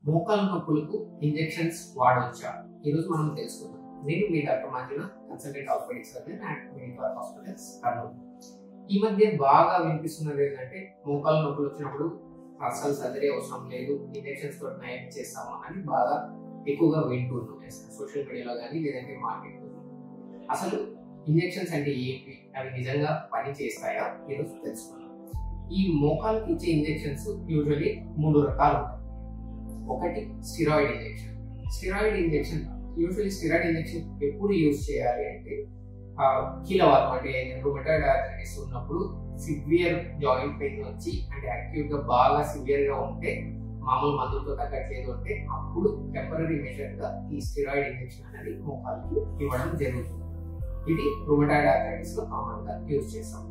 మోకాలు నొప్పులకు ఇంజెక్షన్స్ వాడవచ్చా? ఈరోజు మనం తెలుసుకుందాం. నేను మీ doctor Manjuna, consultant orthopaedic surgeon at medical hospitals Kurnool. ఈ మధ్య బాగా వినిపిస్తున్నది ఏంటంటే మోకాలు నొప్పులు వచ్చినప్పుడు అసలు సర్జరీ అవసరం లేదు, ఇంజెక్షన్స్ తోటి నయం చేస్తాము అని బాగా ఎక్కువగా వింటున్నాం సోషల్ మీడియాలో కానీ లేదంటే మార్కెట్లో. అసలు ఇంజెక్షన్స్ అంటే ఏంటి, అవి నిజంగా పని చేస్తాయా ఈరోజు తెలుసుకున్నాం. ఈ మోకాలుకి ఇచ్చే ఇంజెక్షన్స్ యూజువల్లీ 3 రకాలు ఉంటాయి. ఒకటి స్టిరాయిడ్ ఇంజెక్షన్. స్టిరాయిడ్ ఇంజెక్షన్ ఎప్పుడు యూజ్ చేయాలి అంటే కీలవాతం అంటే రుమటాయిడ్ ఆర్థరైటిస్ ఉన్నప్పుడు సివియర్ జాయింట్ పెయిన్ వచ్చి అంటే యాక్టివ్ గా బాగా సివియర్ గా ఉంటే మామూలు మందులతో తగ్గట్లేదు అంటే అప్పుడు టెంపరీ మెజర్ గా ఈ స్టిరాయిడ్ ఇంజెక్షన్ అనేది మోకాలుకి ఇవ్వడం జరుగుతుంది. ఇది రుమటాయిడ్ ఆర్థరైటిస్ లో కామన్ గా యూజ్ చేస్తాం.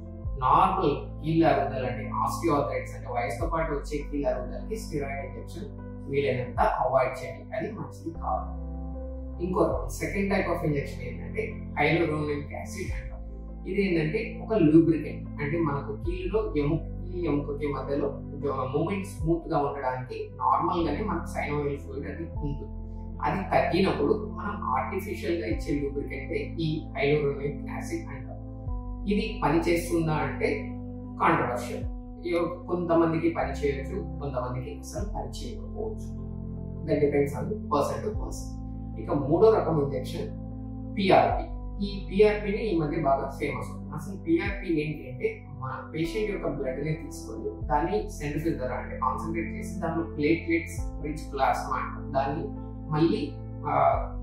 నార్మల్ కీళ్ళ అరుగుదల అంటే ఆస్టియోఆర్థరైటిస్ అంటే వయసుతో పాటు వచ్చే కీళ్ళ అరుగుదలకి స్టిరాయిడ్ ఇంజెక్షన్ వీలైనంత అవాయిడ్ చేయాలి, అది మంచిది కాదు. ఇంకో సెకండ్ టైప్ ఆఫ్ ఇంజెక్షన్ ఏంటంటే హైలోరోనిక్ యాసిడ్ అంటాం. ఇది ఏంటంటే ఒక లూబ్రికెంట్ అంటే మనకు కీళ్ళలో ఎముకకి మధ్యలో మూమెంట్ స్మూత్ గా ఉండడానికి నార్మల్ గానే మనకు సైనోవియల్ ఫ్లూయిడ్ అనేది ఉంటుంది. అది తగ్గినప్పుడు మనం ఆర్టిఫిషియల్ గా ఇచ్చే లూబ్రికెంట్ ఈ హైలోరోనిక్ యాసిడ్ అంటాం. ఇది పని చేస్తుందా అంటే కాంట్రవర్షియల్. కొంతమందికి పని చేయొచ్చు, కొంతమందికి అసలు పని చేయకపోవచ్చు. That depends on person to person. ఇక మూడో రకం ఇంజెక్షన్ పిఆర్పి. ఈ పిఆర్పిని ఈ మధ్య బాగా ఫేమస్ అవుతుంది. అసలు పిఆర్పి ఏంటి అంటే మన పేషెంట్ యొక్క బ్లడ్ ని తీసుకొని దాన్ని సెంట్రిఫ్యూజ్ ద్వారా అంటే కాన్సన్ట్రేట్ చేసి దానిలో ప్లేట్లెట్స్ రిచ్ ప్లాస్మా అంటాం, దాన్ని మళ్ళీ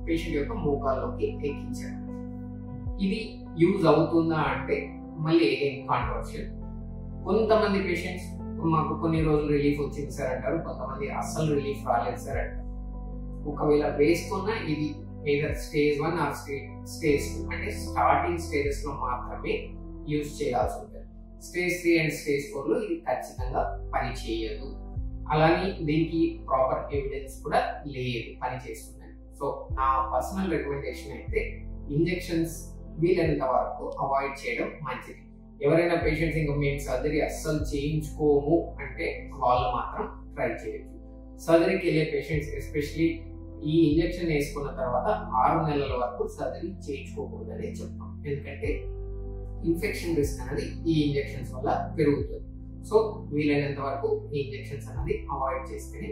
పేషెంట్ యొక్క మోకాల్లోకి ఎక్కించడం. ఇది యూజ్ అవుతుందా అంటే మళ్ళీ కాంట్రవర్షియల్. కొంతమంది పేషెంట్స్ మాకు కొన్ని రోజులు రిలీఫ్ వచ్చింది సార్ అంటారు, కొంతమంది అస్సలు రిలీఫ్ రాలేదు సార్ అంటారు. ఒకవేళ వేసుకున్న ఇది ఏదర్ స్టేజ్ 1 ఆర్ స్టేజ్ 2 అంటే స్టార్టింగ్ స్టేజెస్ లో మాత్రమే యూజ్ చేయాల్సి ఉంటుంది. స్టేజ్ 3 అండ్ స్టేజ్ 4 లో ఇది ఖచ్చితంగా పని చేయదు. అలానే దీనికి ప్రాపర్ ఎవిడెన్స్ కూడా లేదు పని చేస్తుందని. సో నా పర్సనల్ రికమెండేషన్ అయితే ఇంజెక్షన్స్ వీలైనంత వరకు అవాయిడ్ చేయడం మంచిది. ఎవరైనా పేషెంట్స్ ఇంకా మేము సర్జరీ అస్సలు చేయించుకోము అంటే వాళ్ళు మాత్రం ట్రై చేయొచ్చు. సర్జరీకి వెళ్ళే పేషెంట్స్ ఎస్పెషలీ ఈ ఇంజెక్షన్ వేసుకున్న తర్వాత 6 నెలల వరకు సర్జరీ చేయించుకోకూడదని చెప్తాం. ఎందుకంటే ఇన్ఫెక్షన్ రిస్క్ అనేది ఈ ఇంజెక్షన్స్ వల్ల పెరుగుతుంది. సో వీలైనంత వరకు ఈ ఇంజెక్షన్స్ అనేది అవాయిడ్ చేస్తేనే